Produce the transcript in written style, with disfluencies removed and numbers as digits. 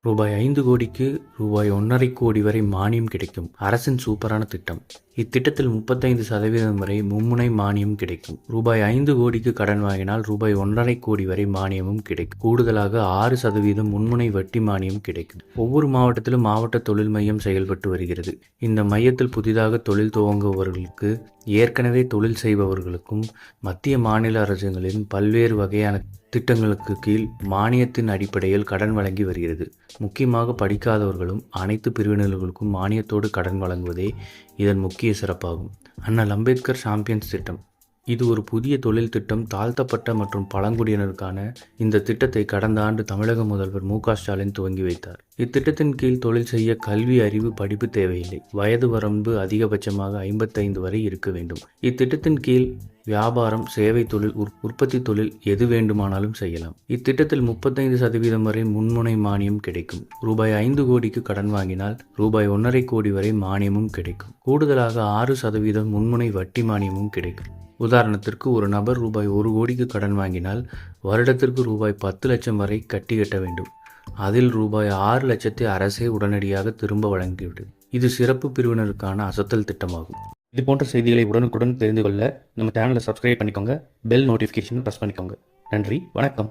ரூபாய் 5 கோடிக்கு ரூபாய் 1,50 கோடி வரை மானியம் கிடைக்கும். அரசின் சூப்பரான திட்டம். இத்திட்டத்தில் 35% வரை மும்முனை மானியம் கிடைக்கும். ரூபாய் 5 கோடிக்கு கடன் வாங்கினால் ரூபாய் 1,50 கோடி வரை மானியமும் கிடைக்கும். கூடுதலாக 6% முன்முனை வட்டி மானியம் கிடைக்கும். ஒவ்வொரு மாவட்டத்திலும் மாவட்ட தொழில் மையம் செயல்பட்டு வருகிறது. இந்த மையத்தில் புதிதாக தொழில் துவங்குபவர்களுக்கு, ஏற்கனவே தொழில் செய்பவர்களுக்கும் மத்திய மாநில அரசுகளின் பல்வேறு வகையான திட்டங்களுக்கு கீழ் மானியத்தின் அடிப்படையில் கடன் வழங்கி வருகிறது. முக்கியமாக படிக்காதவர்களும் அனைத்து பிரிவினர்களுக்கும் மானியத்தோடு கடன் வழங்குவதே இதன் முக்கிய சிறப்பாகும். அண்ணல் அம்பேத்கர் சாம்பியன்ஸ் திட்டம். இது ஒரு புதிய தொழில் திட்டம். தாழ்த்தப்பட்ட மற்றும் பழங்குடியினருக்கான இந்த திட்டத்தை கடந்த ஆண்டு தமிழக முதல்வர் மு.க.ஸ்டாலின் துவங்கி வைத்தார். இத்திட்டத்தின் கீழ் தொழில் செய்ய கல்வி, அறிவு, படிப்பு தேவையில்லை. வயது வரம்பு அதிகபட்சமாக 55 வரை இருக்க வேண்டும். இத்திட்டத்தின் கீழ் வியாபாரம், சேவை தொழில், உற்பத்தி தொழில் எது வேண்டுமானாலும் செய்யலாம். இத்திட்டத்தில் 35% வரை முன்முனை மானியம் கிடைக்கும். ரூபாய் 5 கோடிக்கு கடன் வாங்கினால் ரூபாய் 1,50 கோடி வரை மானியமும் கிடைக்கும். கூடுதலாக 6% முன்முனை வட்டி மானியமும் கிடைக்கும். உதாரணத்திற்கு, ஒரு நபர் ரூபாய் 1 கோடிக்கு கடன் வாங்கினால் வருடத்திற்கு ரூபாய் 10 லட்சம் வரை கட்ட வேண்டும். அதில் ரூபாய் 6 லட்சத்தை அரசே உடனடியாக திரும்ப வழங்கிவிடும். இது சிறப்பு பிரிவினருக்கான அசத்தல் திட்டமாகும். இது போன்ற செய்திகளை உடனுக்குடன் தெரிந்து கொள்ள நம்ம சேனலை சப்ஸ்கிரைப் பண்ணிக்கோங்க. பெல் நோட்டிஃபிகேஷன் ப்ரெஸ் பண்ணிக்கோங்க. நன்றி, வணக்கம்.